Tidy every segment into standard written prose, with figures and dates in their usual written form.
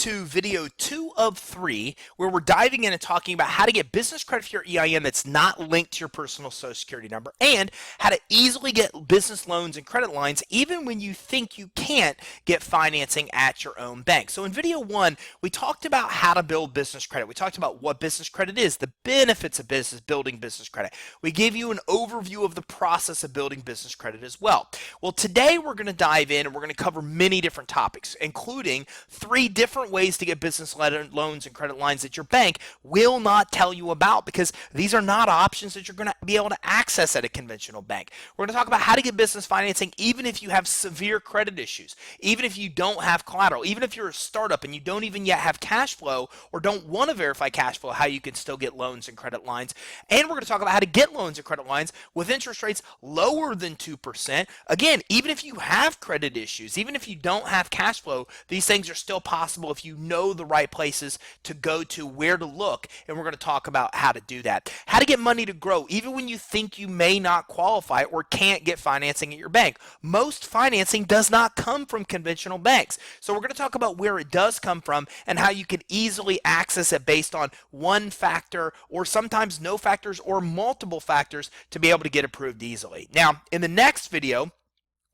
to video 2 of 3, where we're diving in and talking about how to get business credit for your EIN that's not linked to your personal Social Security number, and how to easily get business loans and credit lines even when you think you can't get financing at your own bank. So in video 1, we talked about how to build business credit. We talked about what business credit is, the benefits of building business credit. We gave you an overview of the process of building business credit as well. Well, today we're going to dive in and we're going to cover many different topics, including 3 different ways to get business loans and credit lines that your bank will not tell you about, because these are not options that you're going to be able to access at a conventional bank. We're going to talk about how to get business financing even if you have severe credit issues, even if you don't have collateral, even if you're a startup and you don't even yet have cash flow or don't want to verify cash flow, how you can still get loans and credit lines. And we're going to talk about how to get loans and credit lines with interest rates lower than 2%. Again, even if you have credit issues, even if you don't have cash flow, these things are still possible if you know the right places to go to, where to look, and we're going to talk about how to do that. How to get money to grow even when you think you may not qualify or can't get financing at your bank. Most financing does not come from conventional banks. So we're going to talk about where it does come from and how you can easily access it based on one factor or sometimes no factors or multiple factors to be able to get approved easily. Now, in the next video,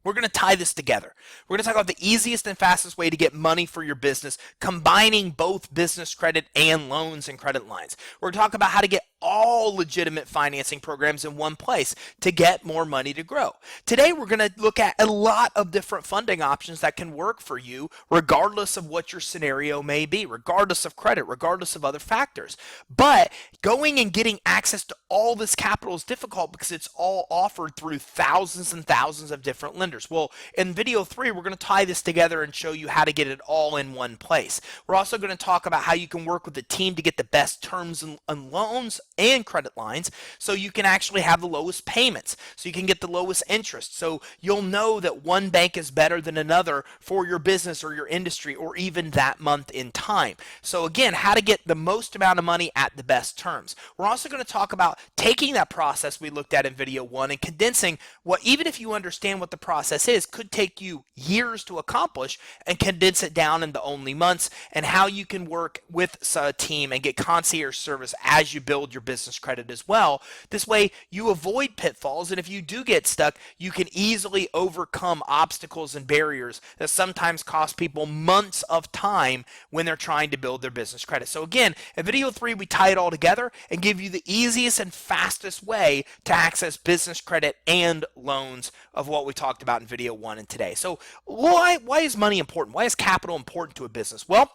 we're going to tie this together. We're going to talk about the easiest and fastest way to get money for your business, combining both business credit and loans and credit lines. We're going to talk about how to get all legitimate financing programs in one place to get more money to grow. Today, we're going to look at a lot of different funding options that can work for you regardless of what your scenario may be, regardless of credit, regardless of other factors. But going and getting access to all this capital is difficult because it's all offered through thousands and thousands of different lenders. Well, in video 3, we're going to tie this together and show you how to get it all in one place. We're also going to talk about how you can work with the team to get the best terms and loans and credit lines so you can actually have the lowest payments, so you can get the lowest interest, so you'll know that one bank is better than another for your business or your industry or even that month in time. So again, how to get the most amount of money at the best terms. We're also going to talk about taking that process we looked at in video 1 and condensing what, even if you understand what the process is, could take you years to accomplish, and condense it down into only months, and how you can work with a team and get concierge service as you build your business credit as well. This way you avoid pitfalls, and if you do get stuck, you can easily overcome obstacles and barriers that sometimes cost people months of time when they're trying to build their business credit. So again, in video 3, we tie it all together and give you the easiest and fastest way to access business credit and loans of what we talked about in video 1 and today. So why is money important? Why is capital important to a business? Well,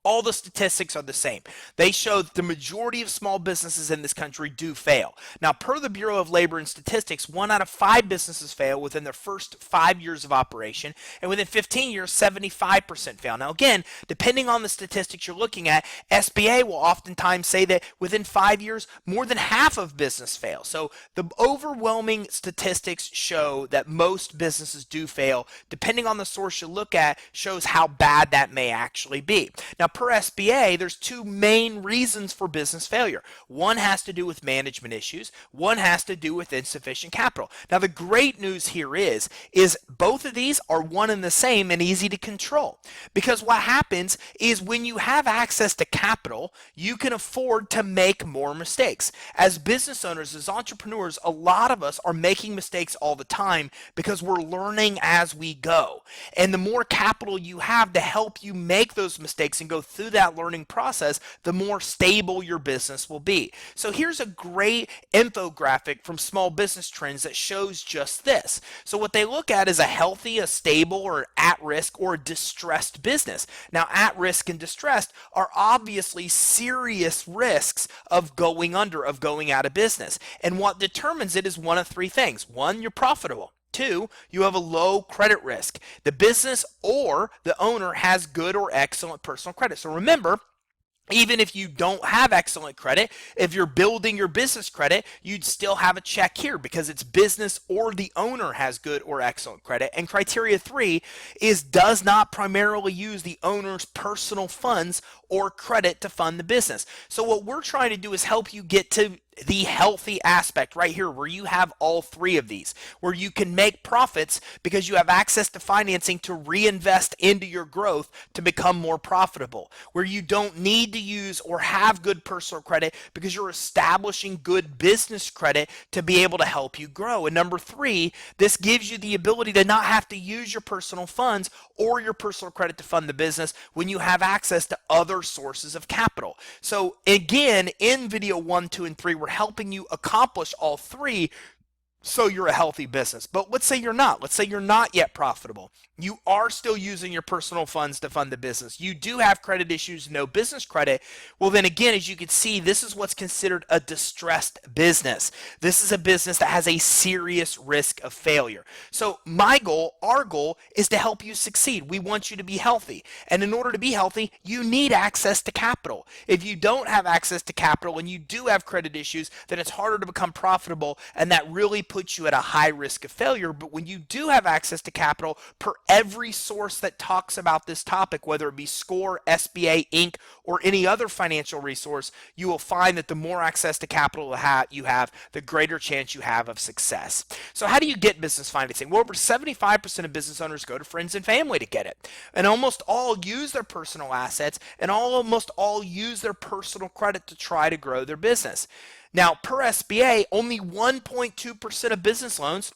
all the statistics are the same. They show that the majority of small businesses in this country do fail. Now, per the Bureau of Labor and Statistics, 1 out of 5 businesses fail within their first 5 years of operation, and within 15 years, 75% fail. Now, again, depending on the statistics you're looking at, SBA will oftentimes say that within 5 years, more than half of business fail. So the overwhelming statistics show that most businesses do fail. Depending on the source you look at, shows how bad that may actually be. Now, per SBA, there's 2 main reasons for business failure. One has to do with management issues. One has to do with insufficient capital. Now, the great news here is both of these are one and the same and easy to control. Because what happens is when you have access to capital, you can afford to make more mistakes. As business owners, as entrepreneurs, a lot of us are making mistakes all the time because we're learning as we go. And the more capital you have to help you make those mistakes and go through that learning process, the more stable your business will be. So here's a great infographic from Small Business Trends that shows just this. So what they look at is a healthy, a stable, or at-risk, or a distressed business. Now, at-risk and distressed are obviously serious risks of going under, of going out of business. And what determines it is one of 3 things. 1, you're profitable. 2, you have a low credit risk. The business or the owner has good or excellent personal credit. So remember, even if you don't have excellent credit, if you're building your business credit, you'd still have a check here because it's business or the owner has good or excellent credit. And criteria 3 is does not primarily use the owner's personal funds or credit to fund the business. So what we're trying to do is help you get to the healthy aspect right here, where you have all three of these, where you can make profits because you have access to financing to reinvest into your growth to become more profitable, where you don't need to use or have good personal credit because you're establishing good business credit to be able to help you grow. And number three, this gives you the ability to not have to use your personal funds or your personal credit to fund the business when you have access to other sources of capital. So again, in video 1, 2, and 3, we're helping you accomplish all three so you're a healthy business. But let's say you're not. Let's say you're not yet profitable. You are still using your personal funds to fund the business. You do have credit issues, no business credit. Well, then again, as you can see, this is what's considered a distressed business. This is a business that has a serious risk of failure. So my goal, our goal, is to help you succeed. We want you to be healthy. And in order to be healthy, you need access to capital. If you don't have access to capital and you do have credit issues, then it's harder to become profitable, and that really puts you at a high risk of failure. But when you do have access to capital, per every source that talks about this topic, whether it be SCORE, SBA, Inc., or any other financial resource, you will find that the more access to capital you have, the greater chance you have of success. So how do you get business financing? Well, over 75% of business owners go to friends and family to get it. And almost all use their personal assets, and almost all use their personal credit to try to grow their business. Now, per SBA, only 1.2% of business loans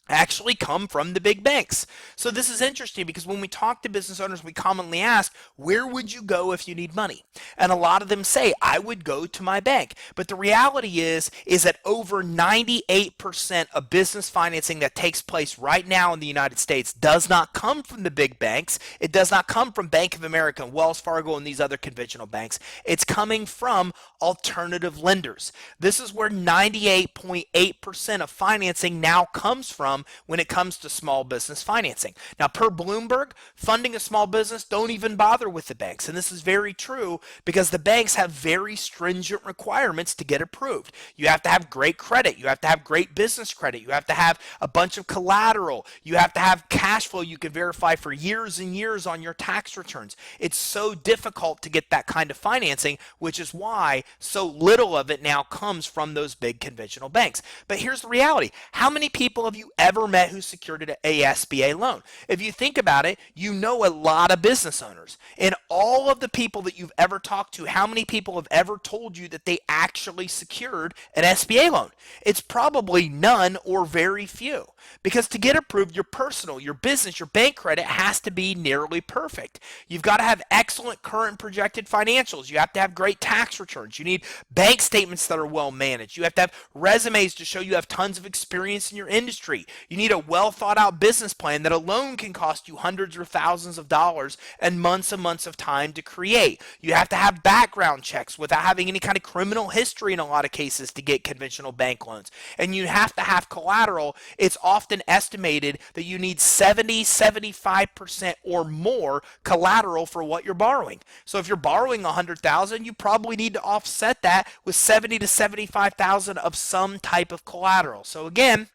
actually come from the big banks. So this is interesting because when we talk to business owners, we commonly ask, where would you go if you need money? And a lot of them say, I would go to my bank. But the reality is that over 98% of business financing that takes place right now in the United States does not come from the big banks. It does not come from Bank of America and Wells Fargo and these other conventional banks. It's coming from alternative lenders. This is where 98.8% of financing now comes from when it comes to small business financing. Now, per Bloomberg, funding a small business, don't even bother with the banks. And this is very true because the banks have very stringent requirements to get approved. You have to have great credit. You have to have great business credit. You have to have a bunch of collateral. You have to have cash flow you can verify for years and years on your tax returns. It's so difficult to get that kind of financing, which is why so little of it now comes from those big conventional banks. But here's the reality. How many people have you ever met who secured an SBA loan? If you think about it, you know a lot of business owners. And all of the people that you've ever talked to, how many people have ever told you that they actually secured an SBA loan? It's probably none or very few. Because to get approved, your personal, your business, your bank credit has to be nearly perfect. You've got to have excellent current projected financials. You have to have great tax returns. You need bank statements that are well managed. You have to have resumes to show you have tons of experience in your industry. You need a well thought out business plan that alone can cost you hundreds or thousands of dollars and months of time to create. You have to have background checks without having any kind of criminal history in a lot of cases to get conventional bank loans. And you have to have collateral. It's often estimated that you need 75% or more collateral for what you're borrowing. So if you're borrowing $100,000, you probably need to offset that with $70,000 to $75,000 of some type of collateral. So again,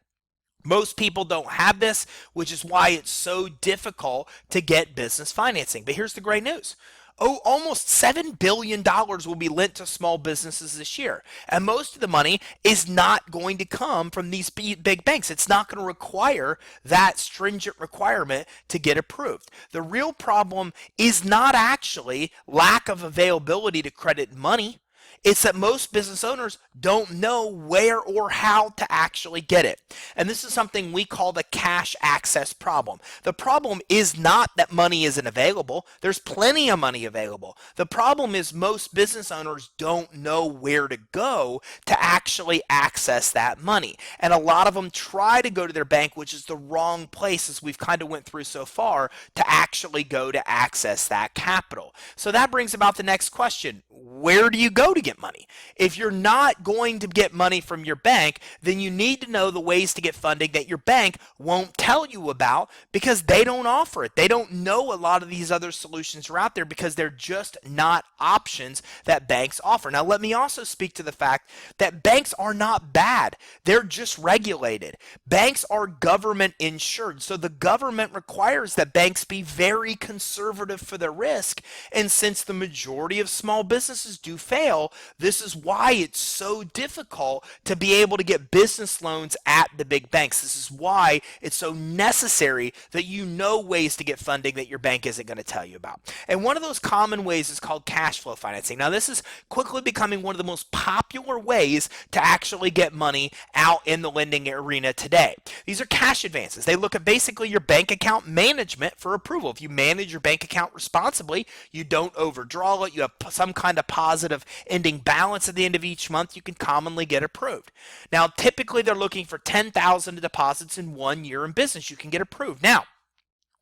most people don't have this, which is why it's so difficult to get business financing. But here's the great news. Almost $7 billion will be lent to small businesses this year. And most of the money is not going to come from these big banks. It's not going to require that stringent requirement to get approved. The real problem is not actually lack of availability to credit money. It's that most business owners don't know where or how to actually get it. And this is something we call the cash access problem. The problem is not that money isn't available. There's plenty of money available. The problem is most business owners don't know where to go to actually access that money. And a lot of them try to go to their bank, which is the wrong place, as we've kind of went through so far, to actually go to access that capital. So that brings about the next question. Where do you go to get money? If you're not going to get money from your bank, then you need to know the ways to get funding that your bank won't tell you about because they don't offer it. They don't know a lot of these other solutions are out there because they're just not options that banks offer. Now, let me also speak to the fact that banks are not bad. They're just regulated. Banks are government insured. So the government requires that banks be very conservative for their risk. And since the majority of small businesses do fail, This is why it's so difficult to be able to get business loans at the big banks. This is why it's so necessary that you know ways to get funding that your bank isn't going to tell you about. And one of those common ways is called cash flow financing. Now, this is quickly becoming one of the most popular ways to actually get money out in the lending arena today. These are cash advances. They look at basically your bank account management for approval. If you manage your bank account responsibly, you don't overdraw it, you have some kind of positive ending balance at the end of each month, you can commonly get approved. Now, typically they're looking for 10,000 deposits in 1 year in business. You can get approved. Now,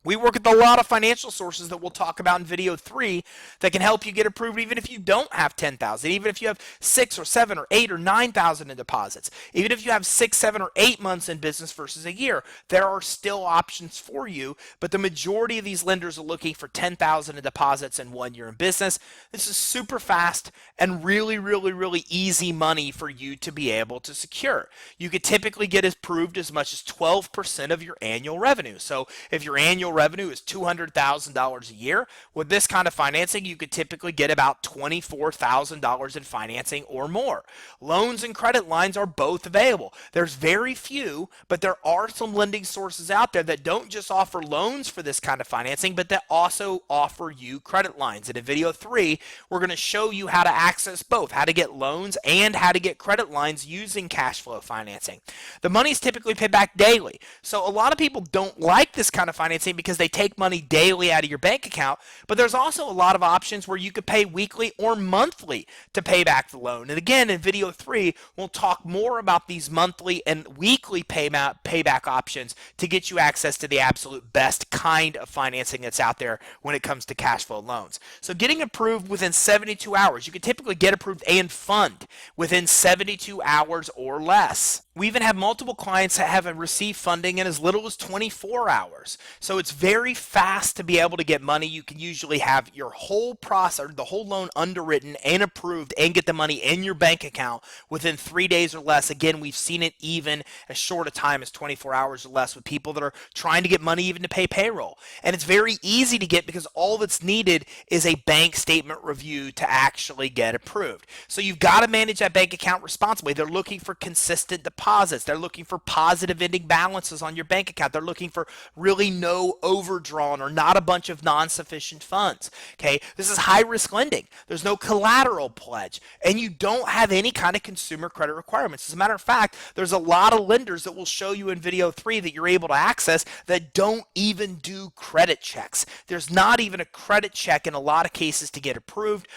we work with a lot of financial sources that we'll talk about in video 3 that can help you get approved even if you don't have 10,000, even if you have 6 or 7 or 8 or 9,000 in deposits, even if you have 6, 7 or 8 months in business versus a year, there are still options for you, but the majority of these lenders are looking for 10,000 in deposits in 1 year in business. This is super fast and really easy money for you to be able to secure. You could typically get approved as much as 12% of your annual revenue. So if your annual revenue is $200,000 a year, with this kind of financing, you could typically get about $24,000 in financing or more. Loans and credit lines are both available. There's very few, but there are some lending sources out there that don't just offer loans for this kind of financing, but that also offer you credit lines. And in video 3, we're going to show you how to access both, how to get loans and how to get credit lines using cash flow financing. The money is typically paid back daily. So a lot of people don't like this kind of financing because they take money daily out of your bank account, but there's also a lot of options where you could pay weekly or monthly to pay back the loan. And again, in video 3, we'll talk more about these monthly and weekly payback options to get you access to the absolute best kind of financing that's out there when it comes to cash flow loans. So getting approved within 72 hours, you can typically get approved and fund within 72 hours or less. We even have multiple clients that have received funding in as little as 24 hours. So it's very fast to be able to get money. You can usually have your whole process, the whole loan underwritten and approved and get the money in your bank account within 3 days or less. Again, we've seen it even as short a time as 24 hours or less with people that are trying to get money even to pay payroll. And it's very easy to get because all that's needed is a bank statement review to actually get approved. So you've got to manage that bank account responsibly. They're looking for consistent deposits. They're looking for positive ending balances on your bank account. They're looking for really no overdrawn or not a bunch of non-sufficient funds. Okay, this is high risk lending. There's no collateral pledge, and you don't have any kind of consumer credit requirements. As a matter of fact, there's a lot of lenders that will show you in video 3 that you're able to access that don't even do credit checks. There's not even a credit check in a lot of cases to get approved,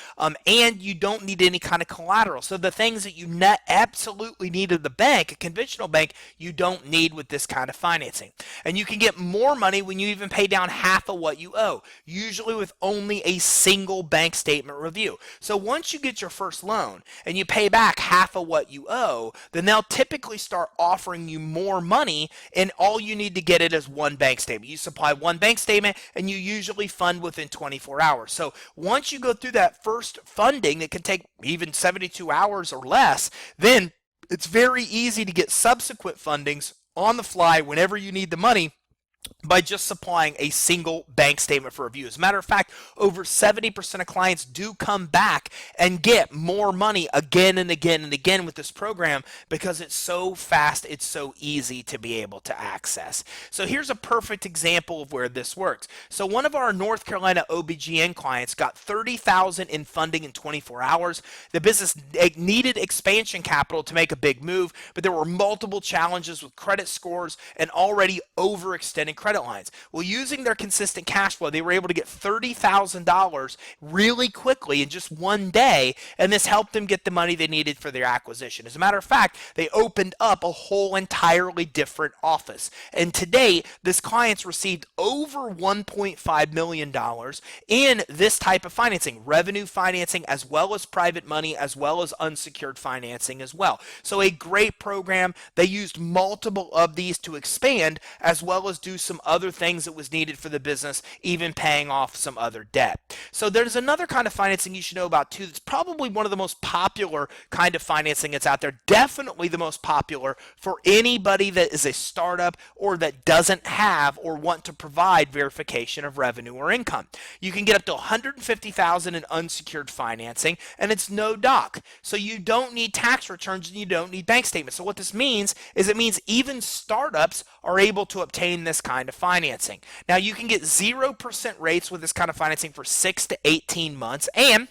and you don't need any kind of collateral. So the things that you absolutely need at the bank, a conventional bank, you don't need with this kind of financing. And you can get more money when you even pay down half of what you owe, usually with only a single bank statement review. So once you get your first loan and you pay back half of what you owe, then they'll typically start offering you more money, and all you need to get it is one bank statement. You supply one bank statement and you usually fund within 24 hours. So once you go through that first funding that can take even 72 hours or less, then it's very easy to get subsequent fundings on the fly whenever you need the money by just supplying a single bank statement for review. As a matter of fact, over 70% of clients do come back and get more money again and again and again with this program because it's so fast, it's so easy to be able to access. So here's a perfect example of where this works. So one of our North Carolina OBGYN clients got $30,000 in funding in 24 hours. The business needed expansion capital to make a big move, but there were multiple challenges with credit scores and already overextending credit lines. Well, using their consistent cash flow, they were able to get $30,000 really quickly in just one day, and this helped them get the money they needed for their acquisition. As a matter of fact, they opened up a whole entirely different office. And today, this client's received over $1.5 million in this type of financing, revenue financing, as well as private money, as well as unsecured financing as well. So a great program. They used multiple of these to expand, as well as do some other things that was needed for the business, even paying off some other debt. So there's another kind of financing you should know about too. That's probably one of the most popular kind of financing that's out there. Definitely the most popular for anybody that is a startup or that doesn't have or want to provide verification of revenue or income. You can get up to $150,000 in unsecured financing, and it's no doc. So you don't need tax returns and you don't need bank statements. So what this means is it means even startups are able to obtain this kind of financing. Now you can get 0% rates with this kind of financing for 6 to 18 months, and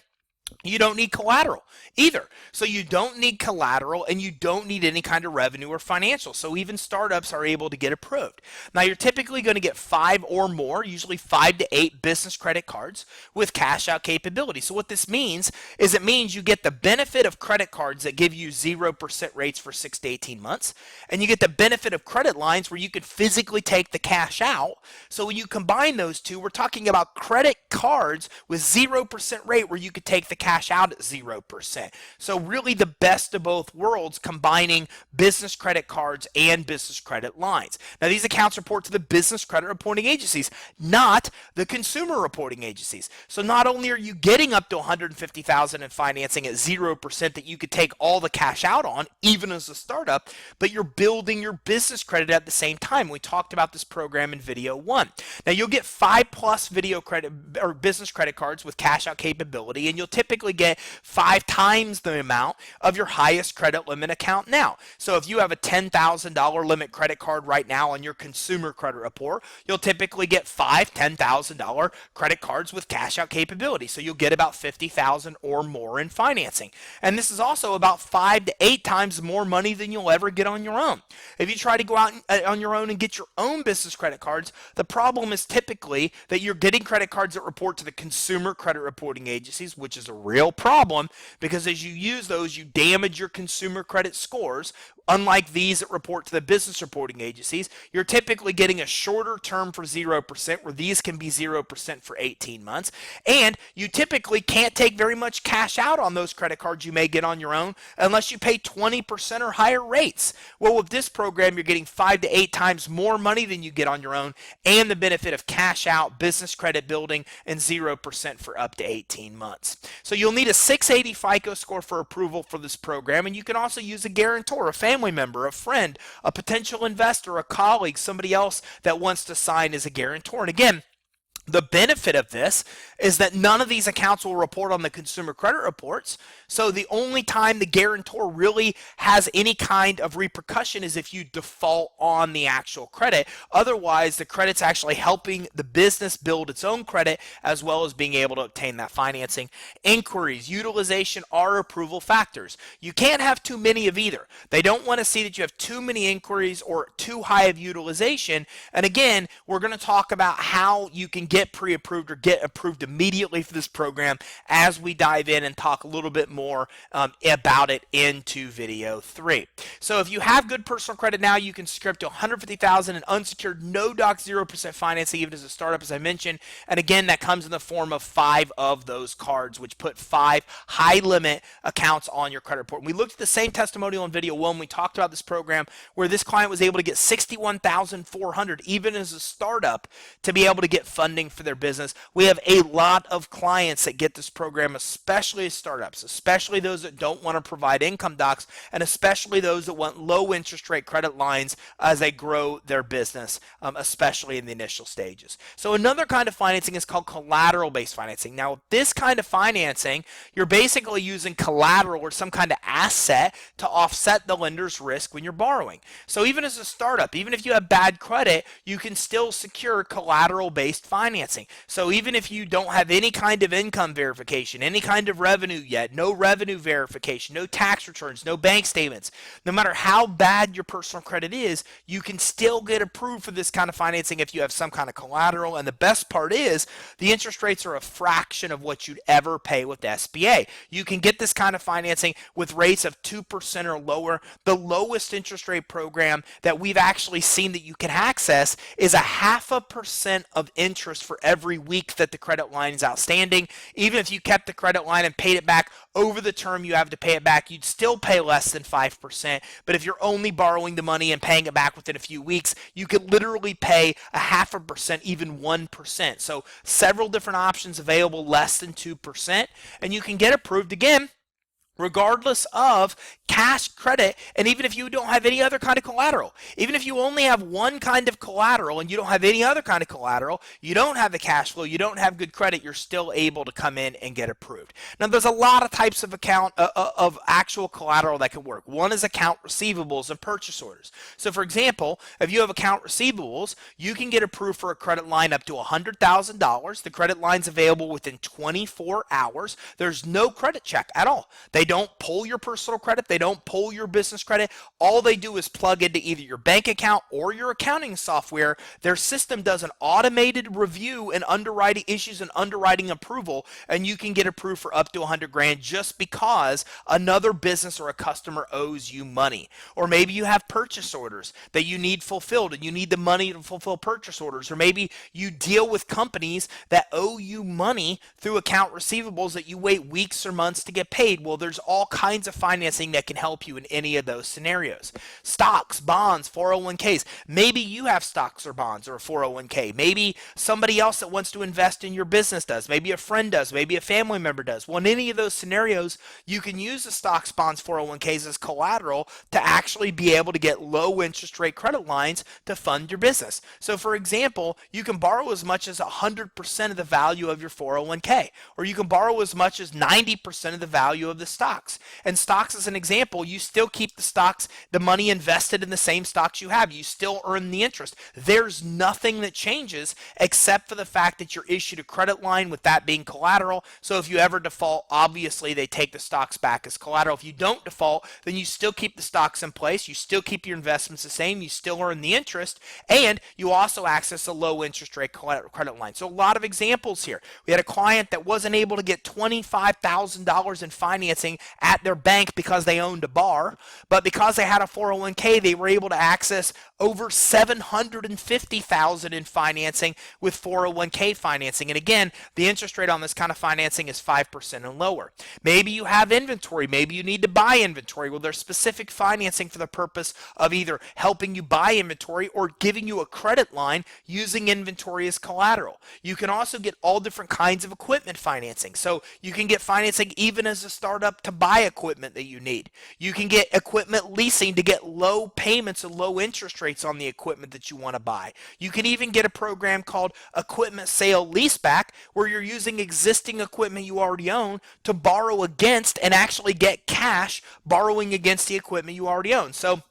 you don't need collateral either. So you don't need collateral and you don't need any kind of revenue or financial. So even startups are able to get approved. Now you're typically going to get 5 or more, usually 5 to 8 business credit cards with cash out capability. So what this means is it means you get the benefit of credit cards that give you 0% rates for 6 to 18 months. And you get the benefit of credit lines where you could physically take the cash out. So when you combine those two, we're talking about credit cards with 0% rate where you could take the cash out at 0%. So really the best of both worlds, combining business credit cards and business credit lines. Now these accounts report to the business credit reporting agencies, not the consumer reporting agencies. So not only are you getting up to $150,000 in financing at 0% that you could take all the cash out on, even as a startup, but you're building your business credit at the same time. We talked about this program in video 1. Now you'll get 5+ video credit or business credit cards with cash out capability, and you'll typically get 5 times the amount of your highest credit limit account now. So if you have a $10,000 limit credit card right now on your consumer credit report, you'll typically get 5 $10,000 credit cards with cash out capability. So you'll get about $50,000 or more in financing. And this is also about 5 to 8 times more money than you'll ever get on your own. If you try to go out on your own and get your own business credit cards, the problem is typically that you're getting credit cards that report to the consumer credit reporting agencies, which is a real problem because as you use those, you damage your consumer credit scores. Unlike these that report to the business reporting agencies, you're typically getting a shorter term for 0%, where these can be 0% for 18 months. And you typically can't take very much cash out on those credit cards you may get on your own unless you pay 20% or higher rates. Well, with this program, you're getting 5 to 8 times more money than you get on your own, and the benefit of cash out, business credit building, and 0% for up to 18 months. So you'll need a 680 FICO score for approval for this program, and you can also use a guarantor, a family member, a friend, a potential investor, a colleague, somebody else that wants to sign as a guarantor. And again, the benefit of this is that none of these accounts will report on the consumer credit reports. So the only time the guarantor really has any kind of repercussion is if you default on the actual credit. Otherwise, the credit's actually helping the business build its own credit as well as being able to obtain that financing. Inquiries, utilization are approval factors. You can't have too many of either. They don't want to see that you have too many inquiries or too high of utilization. And again, we're going to talk about how you can get pre-approved or get approved immediately for this program as we dive in and talk a little bit more about it into video 3. So if you have good personal credit now, you can secure up to $150,000 in unsecured, no doc, 0% financing, even as a startup, as I mentioned. And again, that comes in the form of 5 of those cards, which put 5 high limit accounts on your credit report. And we looked at the same testimonial in video 1. We talked about this program where this client was able to get $61,400 even as a startup to be able to get funding for their business. We have a lot of clients that get this program, especially as startups, especially those that don't want to provide income docs, and especially those that want low interest rate credit lines as they grow their business, especially in the initial stages. So another kind of financing is called collateral-based financing. Now, this kind of financing, you're basically using collateral or some kind of asset to offset the lender's risk when you're borrowing. So even as a startup, even if you have bad credit, you can still secure collateral-based financing. So even if you don't have any kind of income verification, any kind of revenue yet, no revenue verification, no tax returns, no bank statements, no matter how bad your personal credit is, you can still get approved for this kind of financing if you have some kind of collateral. And the best part is the interest rates are a fraction of what you'd ever pay with the SBA. You can get this kind of financing with rates of 2% or lower. The lowest interest rate program that we've actually seen that you can access is a 0.5% of interest interest for every week that the credit line is outstanding. Even if you kept the credit line and paid it back over the term you have to pay it back, you'd still pay less than 5%. But if you're only borrowing the money and paying it back within a few weeks, you could literally pay 0.5%, even 1%. So several different options available, less than 2%, and you can get approved again regardless of cash, credit, and even if you don't have any other kind of collateral. Even if you only have one kind of collateral and you don't have any other kind of collateral, you don't have the cash flow, you don't have good credit, you're still able to come in and get approved. Now, there's a lot of types of of actual collateral that can work. One is account receivables and purchase orders. So for example, if you have account receivables, you can get approved for a credit line up to $100,000. The credit line's available within 24 hours. There's no credit check at all. They don't pull your personal credit. They don't pull your business credit. All they do is plug into either your bank account or your accounting software. Their system does an automated review and underwriting issues and underwriting approval, and you can get approved for up to 100 grand just because another business or a customer owes you money. Or maybe you have purchase orders that you need fulfilled and you need the money to fulfill purchase orders. Or maybe you deal with companies that owe you money through account receivables that you wait weeks or months to get paid. Well, there's all kinds of financing that can help you in any of those scenarios. Stocks, bonds, 401ks. Maybe you have stocks or bonds or a 401k. Maybe somebody else that wants to invest in your business does. Maybe a friend does. Maybe a family member does. Well, in any of those scenarios, you can use the stocks, bonds, 401ks as collateral to actually be able to get low interest rate credit lines to fund your business. So for example, you can borrow as much as 100% of the value of your 401k, or you can borrow as much as 90% of the value of the stocks. And stocks, as an example, you still keep the stocks, the money invested in the same stocks you have. You still earn the interest. There's nothing that changes except for the fact that you're issued a credit line with that being collateral. So if you ever default, obviously they take the stocks back as collateral. If you don't default, then you still keep the stocks in place. You still keep your investments the same. You still earn the interest, and you also access a low interest rate credit line. So a lot of examples here. We had a client that wasn't able to get $25,000 in financing at their bank because they owned a bar, but because they had a 401k, they were able to access over $750,000 in financing with 401k financing. And again, the interest rate on this kind of financing is 5% and lower. Maybe you have inventory. Maybe you need to buy inventory. Well, there's specific financing for the purpose of either helping you buy inventory or giving you a credit line using inventory as collateral. You can also get all different kinds of equipment financing. So you can get financing even as a startup to buy equipment that you need. You can get equipment leasing to get low payments and low interest rates on the equipment that you want to buy. You can even get a program called equipment sale leaseback, where you're using existing equipment you already own to borrow against and actually get cash borrowing against the equipment you already own. So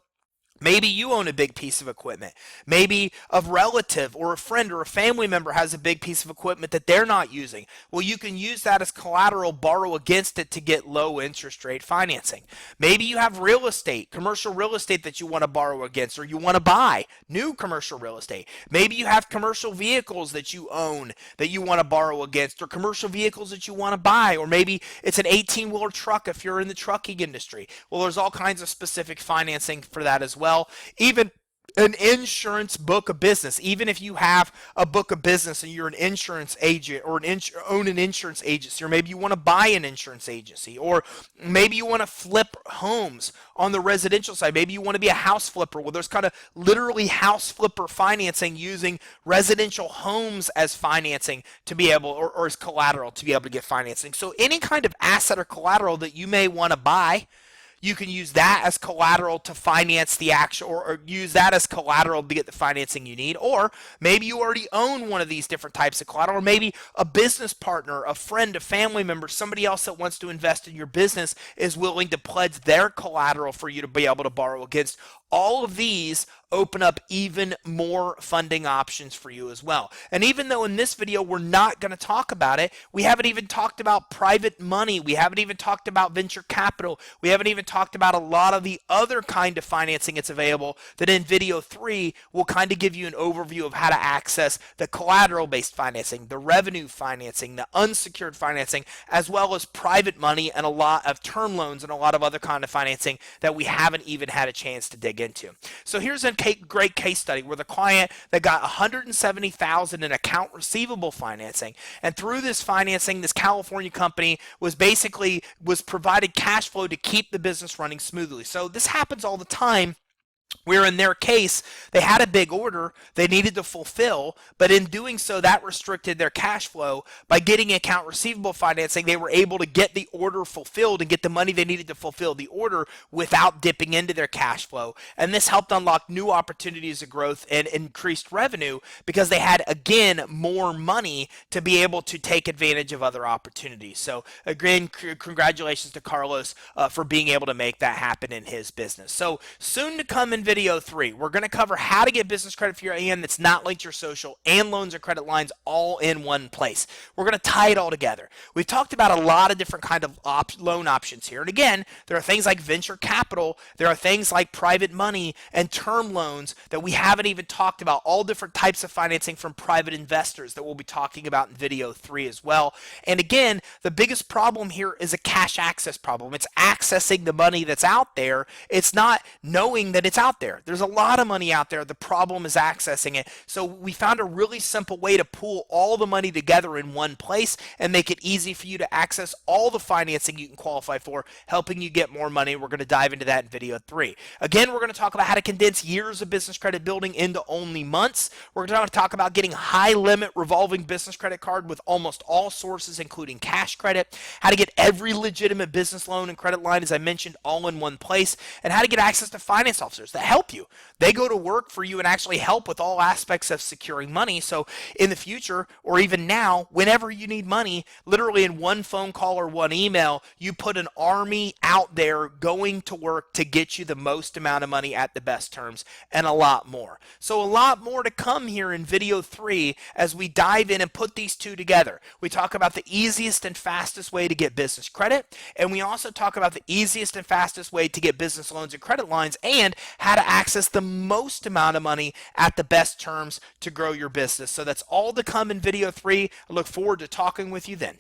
maybe you own a big piece of equipment. Maybe a relative or a friend or a family member has a big piece of equipment that they're not using. Well, you can use that as collateral, borrow against it to get low interest rate financing. Maybe you have real estate, commercial real estate that you want to borrow against, or you want to buy new commercial real estate. Maybe you have commercial vehicles that you own that you want to borrow against, or commercial vehicles that you want to buy, or maybe it's an 18-wheeler truck if you're in the trucking industry. Well, there's all kinds of specific financing for that as well. Even an insurance book of business. Even if you have a book of business and you're an insurance agent or own an insurance agency, or maybe you want to buy an insurance agency, or maybe you want to flip homes on the residential side. Maybe you want to be a house flipper. Well, there's kind of literally house flipper financing using residential homes as financing to be able, or as collateral to be able to get financing. So any kind of asset or collateral that you may want to buy, you can use that as collateral to finance the actual, or use that as collateral to get the financing you need. Or maybe you already own one of these different types of collateral, or maybe a business partner, a friend, a family member, somebody else that wants to invest in your business is willing to pledge their collateral for you to be able to borrow against. All of these open up even more funding options for you as well. And even though in this video we're not going to talk about it, we haven't even talked about private money. We haven't even talked about venture capital. We haven't even talked about a lot of the other kind of financing that's available, that in video 3 will kind of give you an overview of how to access the collateral-based financing, the revenue financing, the unsecured financing, as well as private money and a lot of term loans and a lot of other kind of financing that we haven't even had a chance to dig into. So here's a great case study where the client that got $170,000 in account receivable financing, and through this financing, this California company was provided cash flow to keep the business running smoothly. So this happens all the time, where in their case, they had a big order they needed to fulfill, but in doing so, that restricted their cash flow. By getting account receivable financing, they were able to get the order fulfilled and get the money they needed to fulfill the order without dipping into their cash flow. And this helped unlock new opportunities of growth and increased revenue because they had, again, more money to be able to take advantage of other opportunities. So again, congratulations to Carlos for being able to make that happen in his business. So soon to come in video 3, we're going to cover how to get business credit for your EIN that's not linked to your social and loans or credit lines all in one place. We're going to tie it all together. We've talked about a lot of different kind of loan options here. And again, there are things like venture capital, there are things like private money and term loans that we haven't even talked about, all different types of financing from private investors that we'll be talking about in video 3 as well. And again, the biggest problem here is a cash access problem. It's accessing the money that's out there. It's not knowing that it's out there. There's a lot of money out there. The problem is accessing it. So we found a really simple way to pool all the money together in one place and make it easy for you to access all the financing you can qualify for, helping you get more money. We're going to dive into that in video 3. Again, we're going to talk about how to condense years of business credit building into only months. We're going to talk about getting high limit revolving business credit card with almost all sources, including cash credit, how to get every legitimate business loan and credit line, as I mentioned, all in one place, and how to get access to finance officers that help you. They go to work for you and actually help with all aspects of securing money. So in the future, or even now, whenever you need money, literally in one phone call or one email, you put an army out there going to work to get you the most amount of money at the best terms, and a lot more. So a lot more to come here in video 3 as we dive in and put these two together. We talk about the easiest and fastest way to get business credit, and we also talk about the easiest and fastest way to get business loans and credit lines, and how to access the most amount of money at the best terms to grow your business. So that's all to come in video 3. I look forward to talking with you then.